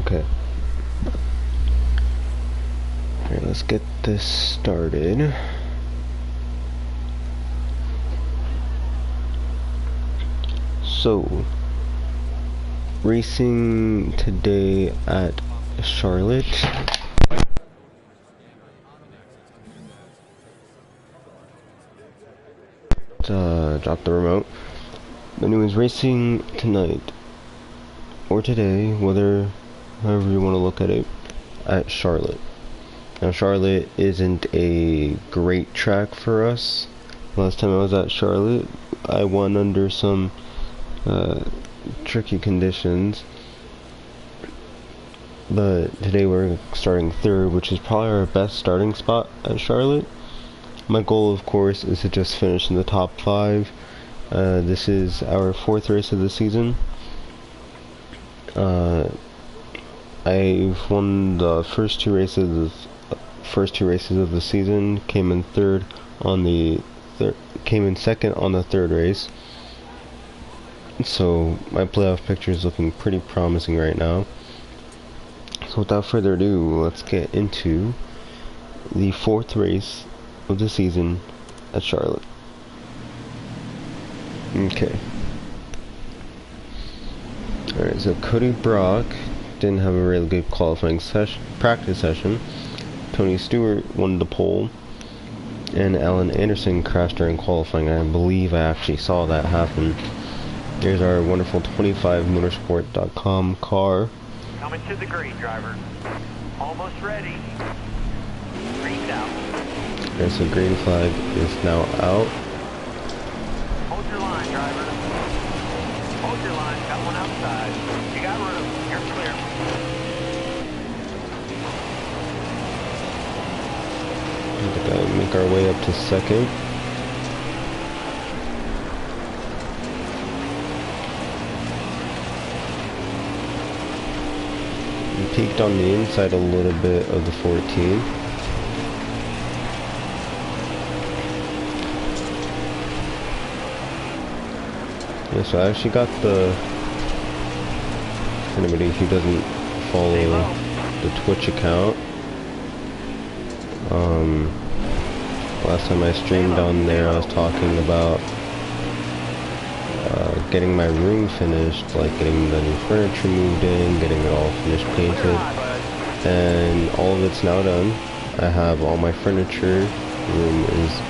Okay. Alright, let's get this started. So, racing today at Charlotte. Drop the remote. Anyways, racing tonight, or today, however you want to look at it, at Charlotte. Now, Charlotte isn't a great track for us. Last time I was at Charlotte, I won under some tricky conditions. But today we're starting third, which is probably our best starting spot at Charlotte. My goal, of course, is to just finish in the top 5. This is our 4th race of the season. I've won the first two races of the season. Came in second on the third race. So my playoff picture is looking pretty promising right now. So without further ado, let's get into the 4th race of the season at Charlotte. Okay. Alright, so Cody Brock didn't have a really good qualifying practice session. Tony Stewart won the pole, and Alan Anderson crashed during qualifying. I believe I actually saw that happen. Here's our wonderful 25motorsport.com car. Coming to the green, driver. Almost ready. Green's out. Okay, so green flag is now out. Hold your line, driver. Hold your line. Got one outside. You got room. You're clear. We gotta make our way up to second. We peaked on the inside a little bit of the 14. Yeah, so I actually got for anybody who doesn't follow the Twitch account, last time I streamed on there, I was talking about getting my room finished, like getting the new furniture moved in, getting it all finished painted, and all of it's now done. I have all my furniture. Room is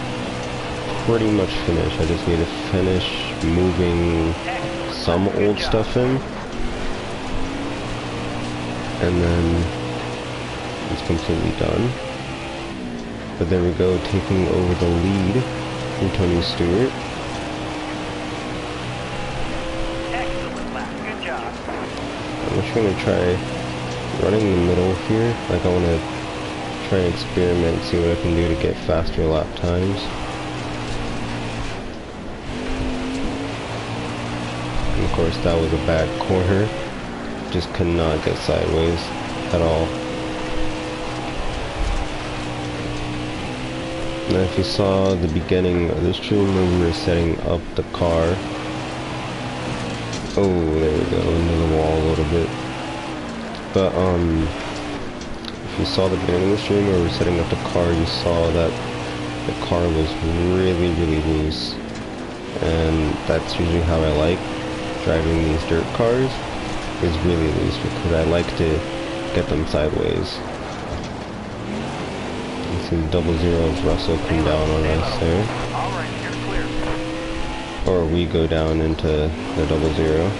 pretty much finished. I just need to finish moving some old stuff in, and then it's completely done. But there we go, taking over the lead from Tony Stewart. Excellent lap. Good job. I'm just gonna try running the middle here. Like, I want to try and experiment, see what I can do to get faster lap times. And of course, that was a bad corner. Just could not get sideways at all. Now, if you saw the beginning of the stream where we were setting up the car, oh, there we go, into the wall a little bit. But if you saw the beginning of the stream where we were setting up the car, you saw that the car was really loose, and that's usually how I like driving these dirt cars, is really loose, because I like to get them sideways. The double zeros Russell come down on us there. Alright, you're clear. Or we go down into the double zero.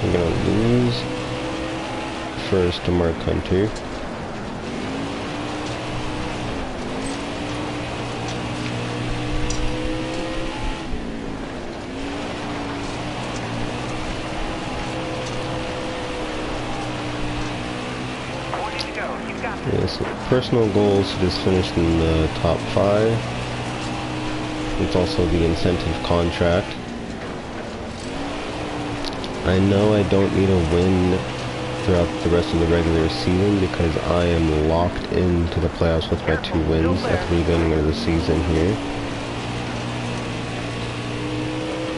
We're gonna lose first to Mark Hunter. Yes, personal goal is to just finish in the top 5. It's also the incentive contract. I know I don't need a win throughout the rest of the regular season because I am locked into the playoffs with my 2 wins at the beginning of the season here.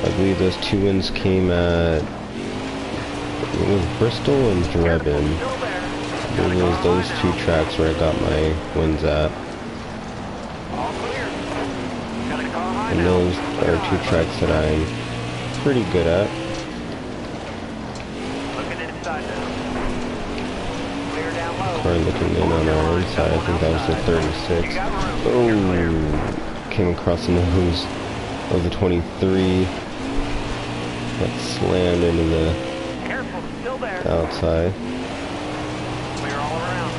I believe those 2 wins came at, it was Bristol and Drebin. Still there. It was those two tracks where I got my wins at. All clear. Got a car high And now. those Clear are two high, tracks that I'm pretty good at. looking inside now. Clear down low. Car looking in on our inside. I think that was the 36. You got room. You're clear. Oh, came across the nose of the 23. Got slammed into the Careful, still there. outside. Clear all around.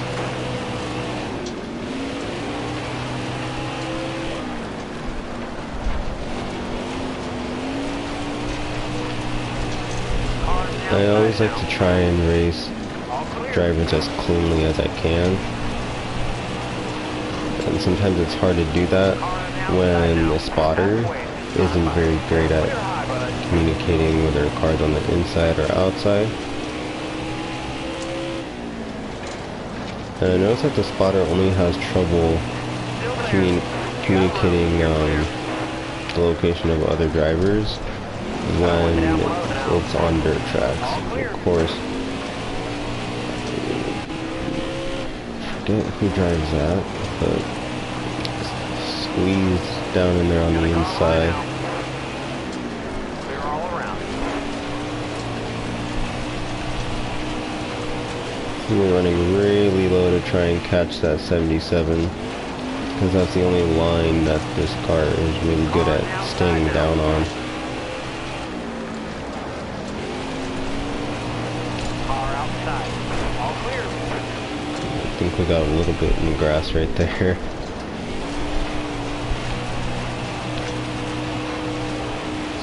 Cars I outside always like now. to try and race All clear. drivers as cleanly as I can. And sometimes it's hard to do that when the spotter isn't very great at Clear high, bud. communicating whether a car's on the inside or outside. And I notice that the spotter only has trouble Still there. communicating the location of other drivers when it's on dirt tracks. Of course, I forget who drives that, but squeeze down in there on the inside. Clear all around. We're running really low to try and catch that 77, because that's the only line that this car is really good at staying down on. Car outside. All clear. I think we got a little bit in the grass right there.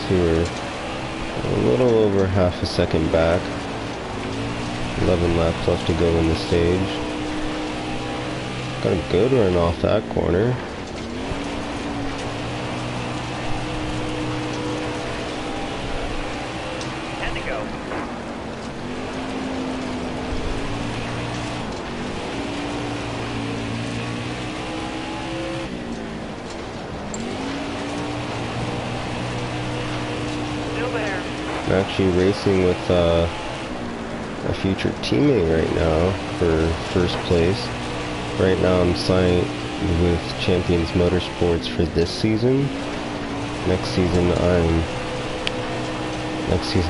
So we're a little over half a second back. 11 laps left to go in the stage. Got a good run off that corner. And to go. Still there. I'm actually racing with a future teammate right now for first place. Right now I'm signed with Champions Motorsports for this season. Next season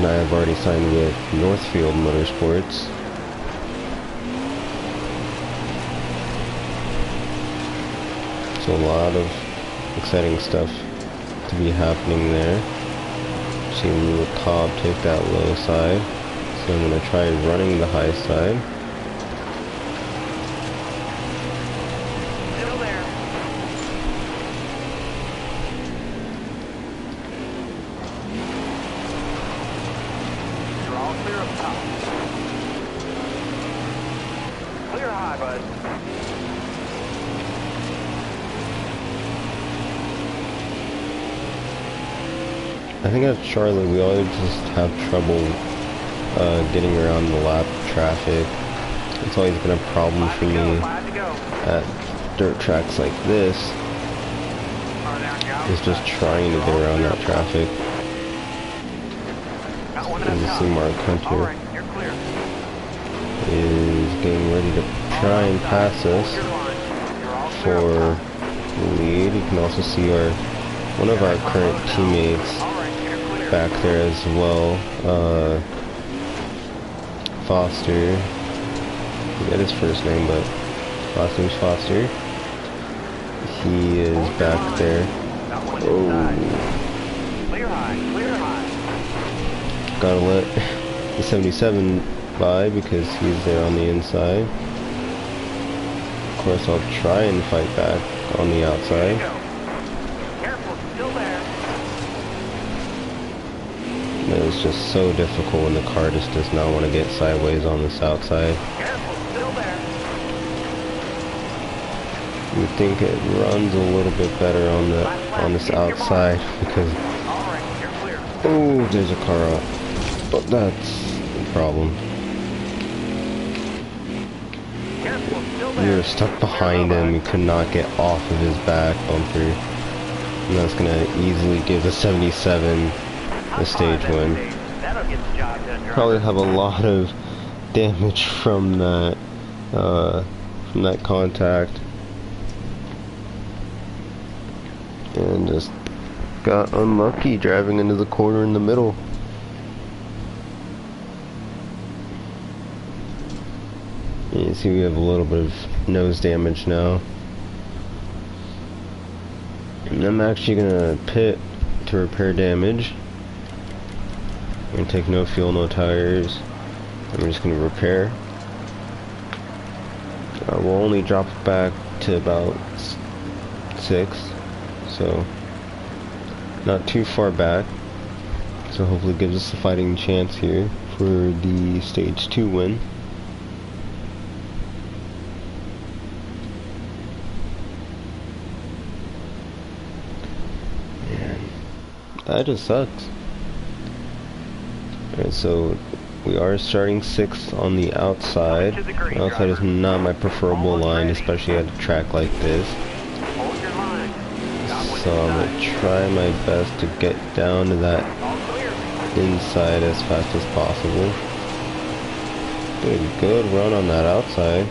I have already signed with Northfield Motorsports. So a lot of exciting stuff to be happening there. See Lula Cobb take that low side. So I'm going to try running the high side. Still there. You're all clear up top. Clear high, bud. I think at Charlotte we always just have trouble getting around the lap traffic. It's always been a problem for me Glad to go. at dirt tracks like this, Car down, you're is just outside. trying to get around that traffic. Got one As you up see, top. Mark All Hunter right, you're clear. is getting ready to try and pass us Hold your line. You're all clear for up top. the lead. You can also see one of our current teammates All right, you're clear. back there as well. Foster. I forget his first name, but last name's Foster. He is Hold your back line. there. Got one Oh, inside. Clear high, clear high. gotta let the 77 by because he's there on the inside. Of course, I'll try and fight back on the There you outside. go. Careful, still there. But it's just so difficult when the car just does not want to get sideways on this outside. Careful, still there. You would think it runs a little bit better on this outside because All right, you're clear. oh, there's a car up. But that's the problem. Careful, still We there. were stuck behind him. We could not get off of his back bumper. And that's gonna easily give the 77 the stage win. That'll get the job done, driver. Probably have a lot of damage from that contact, and just got unlucky driving into the corner in the middle. You see we have a little bit of nose damage now. And I'm actually gonna pit to repair damage. I'm gonna take no fuel, no tires. I'm just gonna repair. We'll only drop it back to about 6, so not too far back. So hopefully it gives us a fighting chance here for the stage 2 win. That just sucks. Alright, so we are starting 6th on the outside. The outside is not my preferable line, especially at a track like this. So I'm going to try my best to get down to that inside as fast as possible. Did a good run on that outside.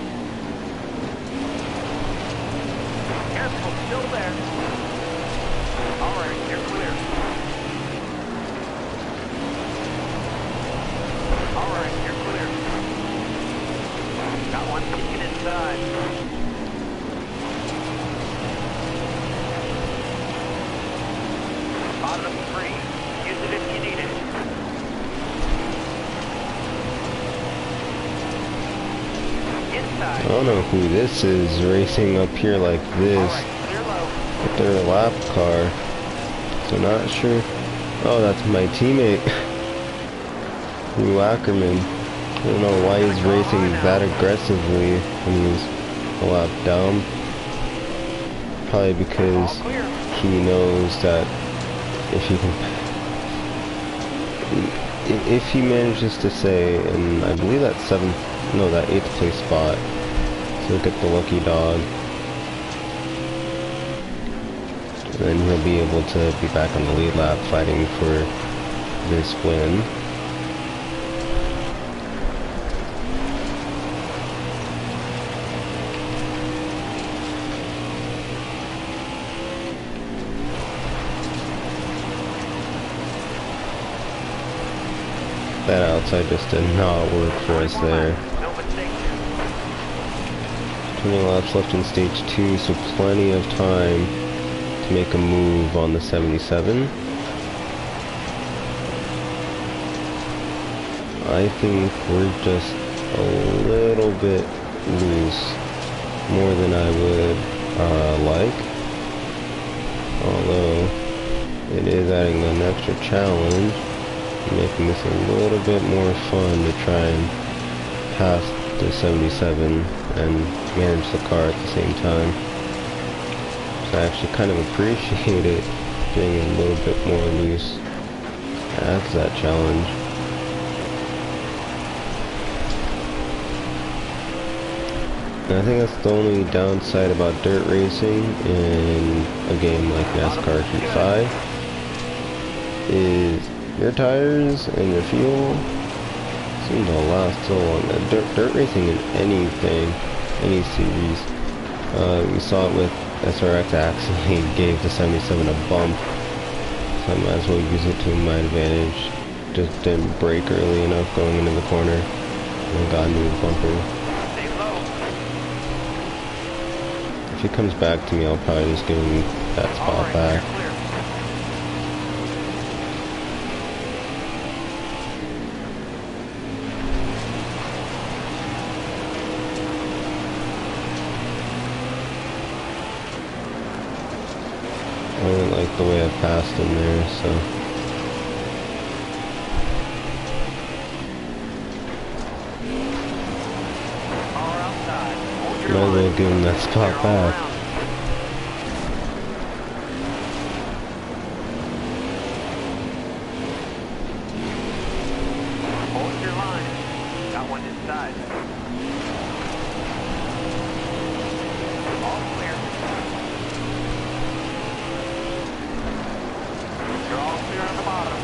I don't know who this is racing up here like this with their lap car, so not sure. Oh, that's my teammate, Ackerman. I don't know why he's racing that aggressively when he's a lap down. Probably because he knows that if he manages to stay in, I believe that 8th place spot. So look at the lucky dog. And then he'll be able to be back on the lead lap fighting for this win. That outside just did not work for us there. 20 laps left in stage 2, so plenty of time to make a move on the 77. I think we're just a little bit loose, more than I would like. Although it is adding an extra challenge, making this a little bit more fun to try and pass the 77 and manage the car at the same time. So I actually kind of appreciate it being a little bit more loose. Adds that challenge. And I think that's the only downside about dirt racing in a game like NASCAR Heat 5 is your tires and your fuel seem to last so long. Dirt racing in anything, any series. We saw it with SRX actually gave the 77 a bump, so I might as well use it to my advantage. Just didn't brake early enough going into the corner and got into the bumper. If he comes back to me, I'll probably just give him that spot back. I don't like the way I passed him there, so might as well give him that spot back. Hold your line. Got one inside. All clear. You're all clear on the bottom.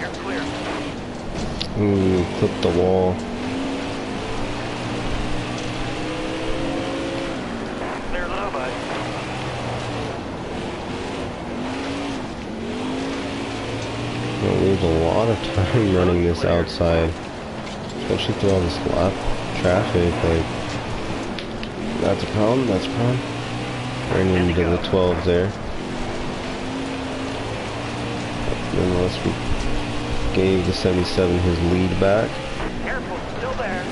You're clear. Ooh, clipped the wall. Clear low, bud. Gonna lose a lot of time running this outside, especially through all this lap traffic. Like, that's a problem. That's a problem. Running into the 12s there. Nonetheless, we gave the 77 his lead back. Careful, still there.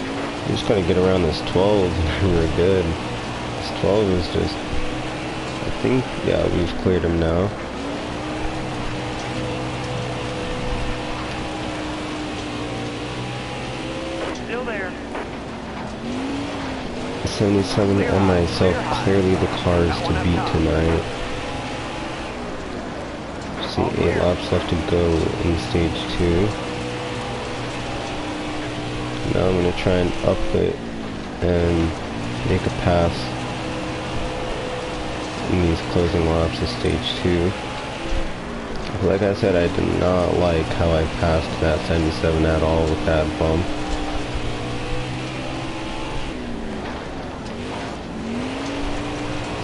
We just gotta get around this 12 and we're good. This 12 is just, I think, yeah, we've cleared him now. Still there. 77 and myself, clearly the cars to beat tonight. See, 8 laps left to go in stage 2. Now I'm going to try and up it and make a pass in these closing laps of stage 2. Like I said, I did not like how I passed that 77 at all with that bump.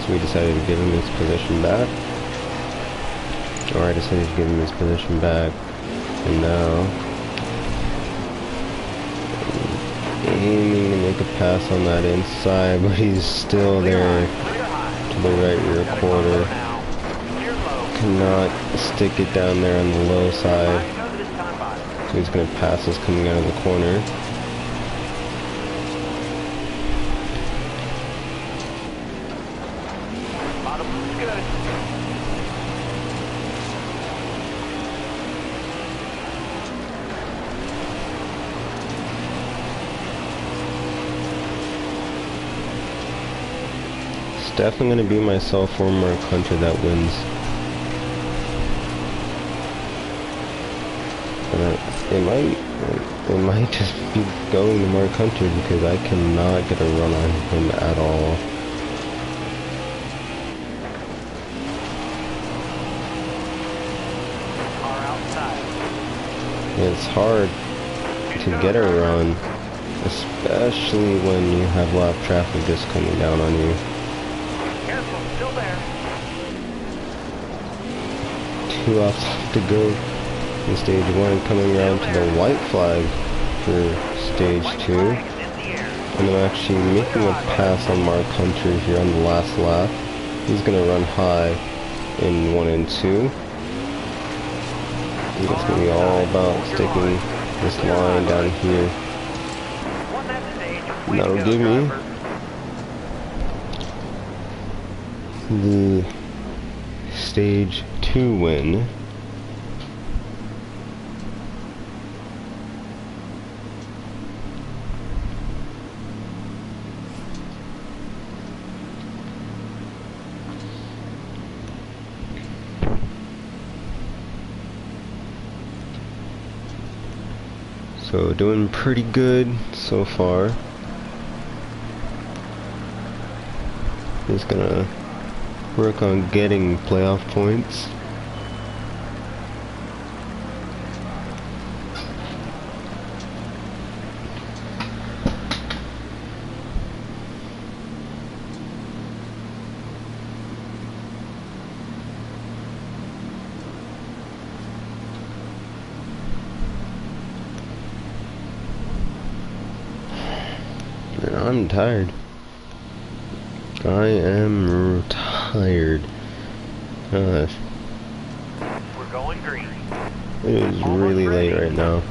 So we decided to give him his position back. Or I decided to give him his position back. And now, aiming to make a pass on that inside, but he's still there to the right rear quarter. Cannot stick it down there on the low side. So he's going to pass us coming out of the corner. Definitely going to be myself or Mark Hunter that wins. It might just be going to Mark Hunter because I cannot get a run on him at all. It's hard to get a run, especially when you have lap traffic just coming down on you. Still there. 2 laps left to go in stage 1, coming around to the white flag for stage 2. And I'm actually making a pass on Mark Hunter here on the last lap. He's going to run high in 1 and 2. And it's going to be all about sticking this line down here. And that'll give me the stage 2 win. So doing pretty good so far. Just gonna work on getting playoff points. And I'm tired. I am tired. We're going green. It is really late right now.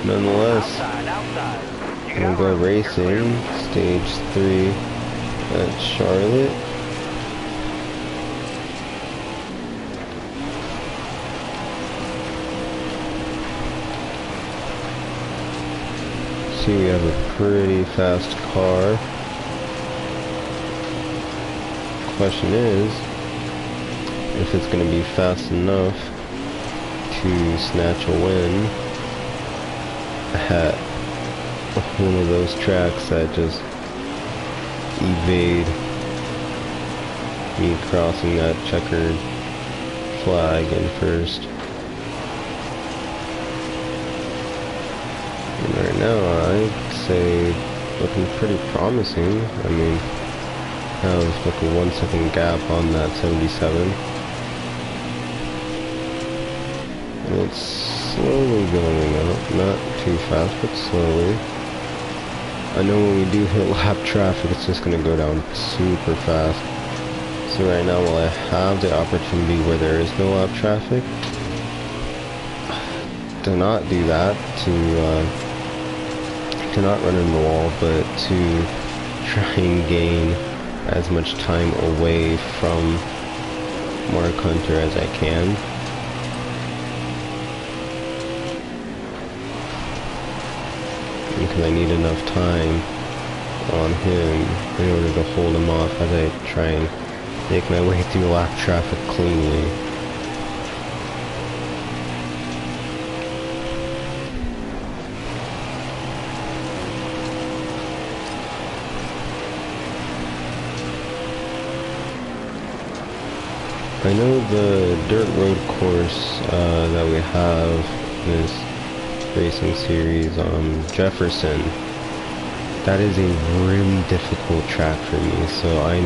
Nonetheless, I'm gonna go racing, stage 3 at Charlotte. See, we have a pretty fast car. Question is, if it's going to be fast enough to snatch a win at one of those tracks that just evade me crossing that checkered flag in first. now, I'd say looking pretty promising. I mean, have like a 1 second gap on that 77. And it's slowly going up, not too fast, but slowly. I know when we do hit lap traffic, it's just gonna go down super fast. So right now, while I have the opportunity where there is no lap traffic, to not do that, to not run in the wall, but to try and gain as much time away from Mark Hunter as I can. Because I need enough time on him in order to hold him off as I try and make my way through lap traffic cleanly. I know the dirt road course that we have in this racing series, Jefferson, that is a really difficult track for me, so I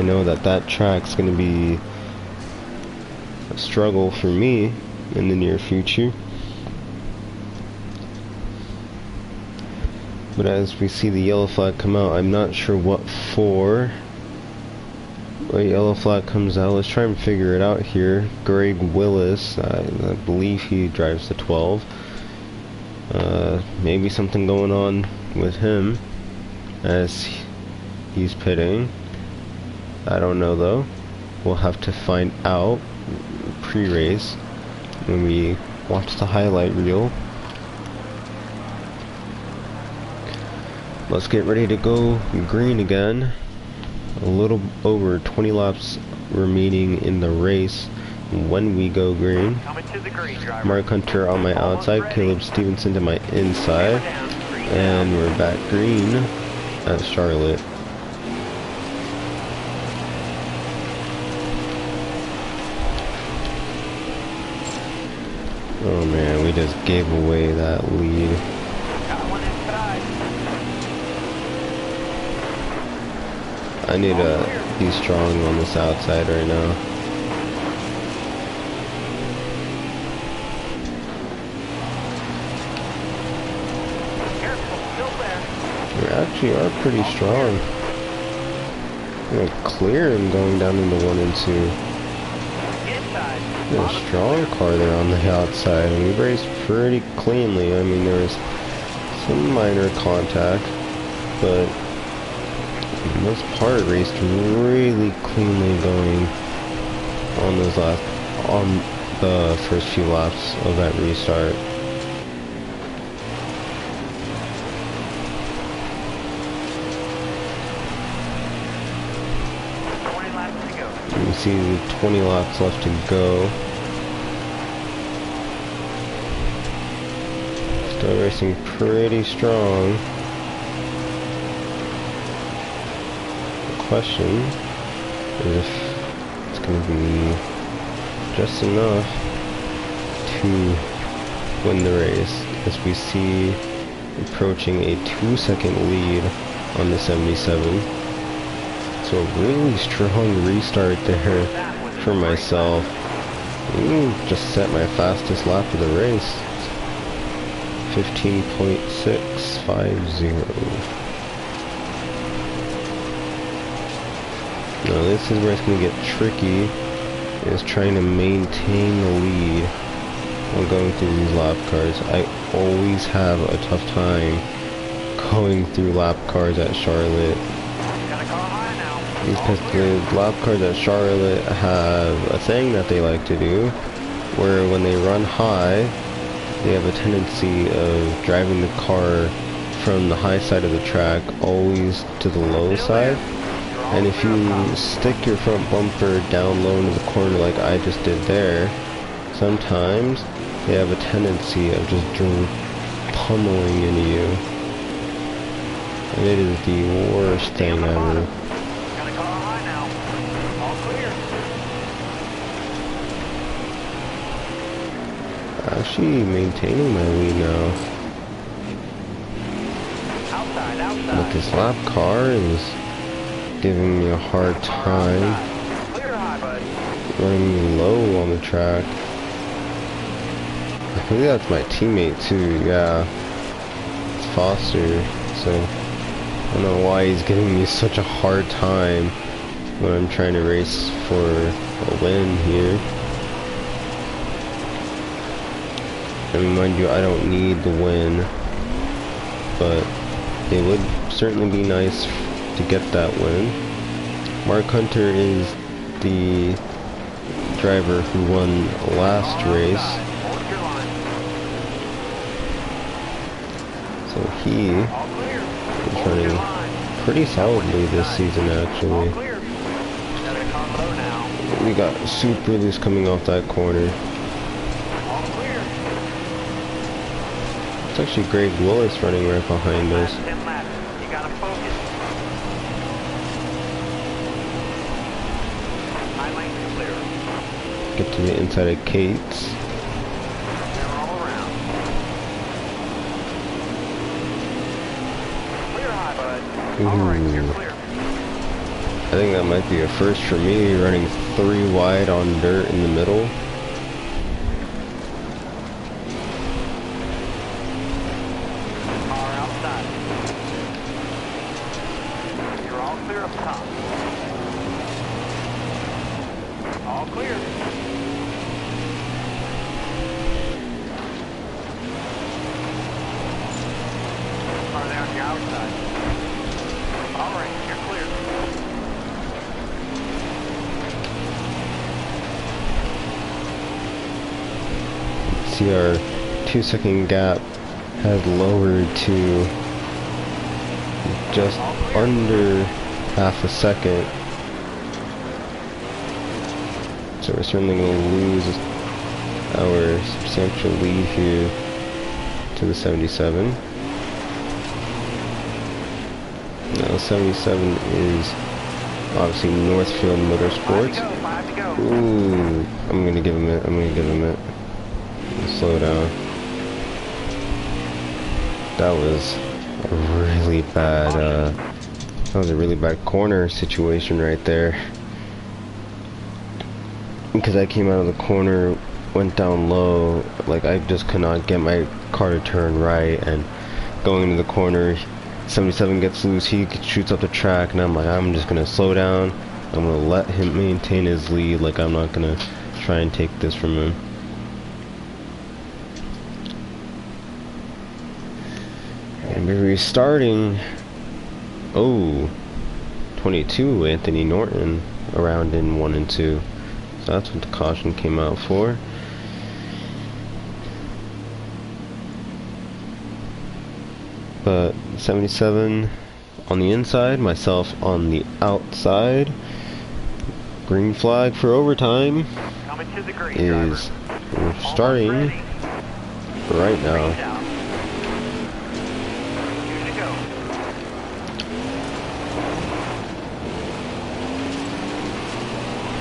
know that that track's gonna be a struggle for me in the near future. But as we see the yellow flag come out, I'm not sure what for. A yellow flag comes out. Let's try and figure it out here. Greg Willis, I believe he drives the 12. Maybe something going on with him as he's pitting. I don't know though. We'll have to find out pre-race when we watch the highlight reel. Let's get ready to go green again. A little over 20 laps remaining in the race when we go green. Mark Hunter on my outside, Caleb Stevenson to my inside, and we're back green at Charlotte. Oh man, we just gave away that lead. I need to be strong on this outside right now. We actually are pretty strong. I'm gonna clear him going down into 1 and 2. There's a strong car there on the outside, and we raced pretty cleanly. I mean, there was some minor contact, but for the most part, raced really cleanly going on the first few laps of that restart. You see 20 laps left to go. Still racing pretty strong. Question is if it's going to be just enough to win the race, as we see approaching a 2-second lead on the 77. So a really strong restart there for myself. Just set my fastest lap of the race, 15.650. Now this is where it's going to get tricky, is trying to maintain the lead while going through these lap cars. I always have a tough time going through lap cars at Charlotte, because the lap cars at Charlotte have a thing that they like to do, where when they run high, they have a tendency of driving the car from the high side of the track always to the low side. And if you stick your front bumper down low into the corner like I just did there, sometimes they have a tendency of just pummeling into you. And it is the worst thing ever. Actually maintaining my lead now. Outside, But outside. this lap car is giving me a hard time. Clear high, bud. Running me low on the track. I believe that's my teammate too, yeah. It's Foster, so I don't know why he's giving me such a hard time when I'm trying to race for a win here. I mean, mind you, I don't need the win, but it would certainly be nice to get that win. Mark Hunter is the driver who won last race. So he is running pretty solidly this season, actually. We got super loose coming off that corner. It's actually Greg Willis running right behind us. Get to the inside of Kate's. Ooh. I think that might be a first for me, running 3 wide on dirt in the middle. Car outside. You're all clear up top. All clear. Car there on your outside. All right, you're clear. See, our 2-second gap has lowered to just under half a second. So we're certainly going to lose our substantial lead here to the 77. Now 77 is obviously Northfield Motorsports. Ooh, I'm gonna give him it. Slow down. That was a really bad. That was a really bad corner situation right there. Because I came out of the corner, went down low, like I just could not get my car to turn right, and going into the corner, 77 gets loose, he shoots up the track, and I'm like, I'm just gonna slow down, I'm gonna let him maintain his lead, like I'm not gonna try and take this from him. And we're restarting. Oh, 22, Anthony Norton, around in 1 and 2. So that's what the caution came out for. But 77 on the inside, myself on the outside. Green flag for overtime is we're starting right now.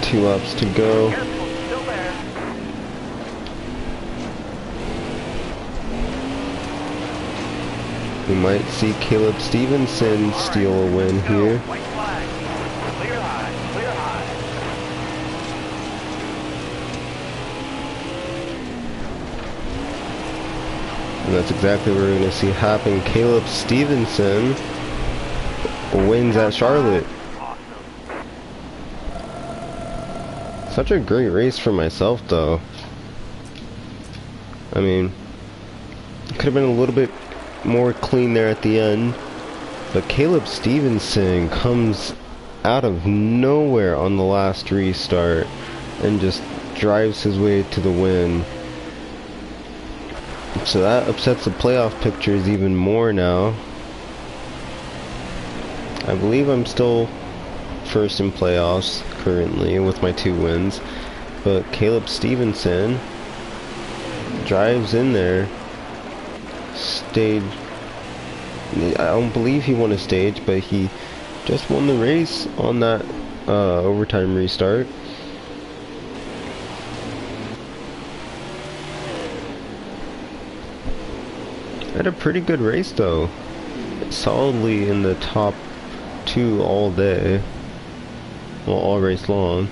2 laps to go. We might see Caleb Stevenson steal a win here. And that's exactly what we're going to see happen. Caleb Stevenson wins at Charlotte. Such a great race for myself, though. I mean, it could have been a little bit more clean there at the end, but Caleb Stevenson comes out of nowhere on the last restart and just drives his way to the win. So that upsets the playoff pictures even more now. I believe I'm still first in playoffs currently with my 2 wins, but Caleb Stevenson drives in there. Stage, I don't believe he won a stage, but he just won the race on that overtime restart. Had a pretty good race though. Solidly in the top 2 all day. Well, all race long.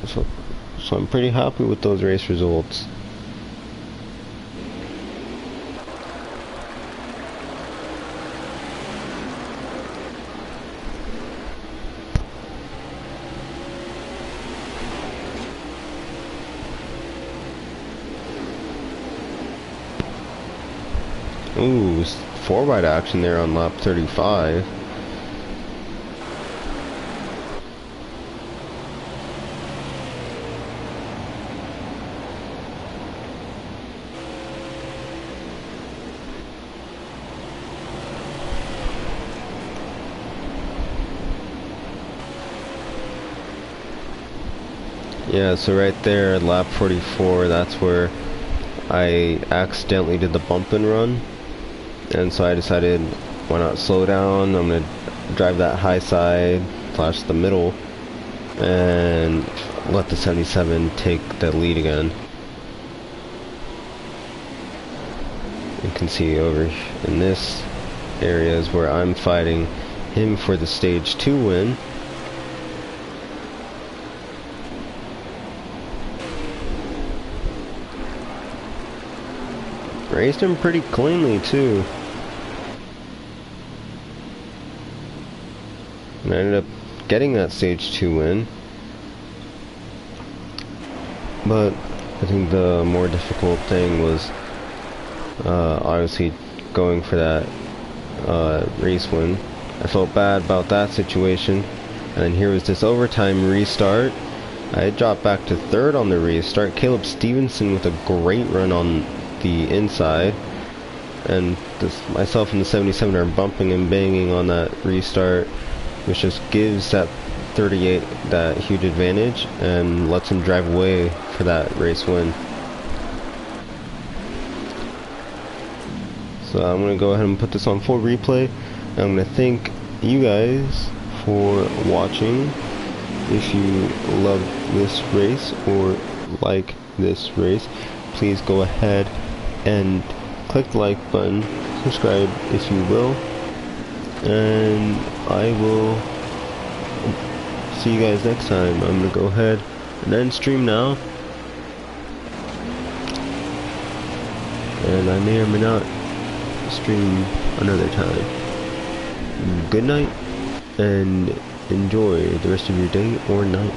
So I'm pretty happy with those race results. Ooh, 4-wide action there on lap 35. Yeah, so right there at lap 44, that's where I accidentally did the bump and run. And so I decided, why not slow down? I'm gonna drive that high side slash the middle and let the 77 take the lead again. You can see over in this area is where I'm fighting him for the stage 2 win. Raced him pretty cleanly too. And I ended up getting that stage 2 win. But I think the more difficult thing was obviously going for that race win. I felt bad about that situation. And then here was this overtime restart. I dropped back to 3rd on the restart. Caleb Stevenson with a great run on the inside, and myself and the 77 are bumping and banging on that restart, which just gives that 38 that huge advantage and lets him drive away for that race win. So I'm going to go ahead and put this on full replay, and I'm going to thank you guys for watching. If you love this race or like this race, please go ahead and click the like button, subscribe if you will, and I will see you guys next time. I'm gonna go ahead and end stream now, and I may or may not stream another time. Good night, and enjoy the rest of your day or night.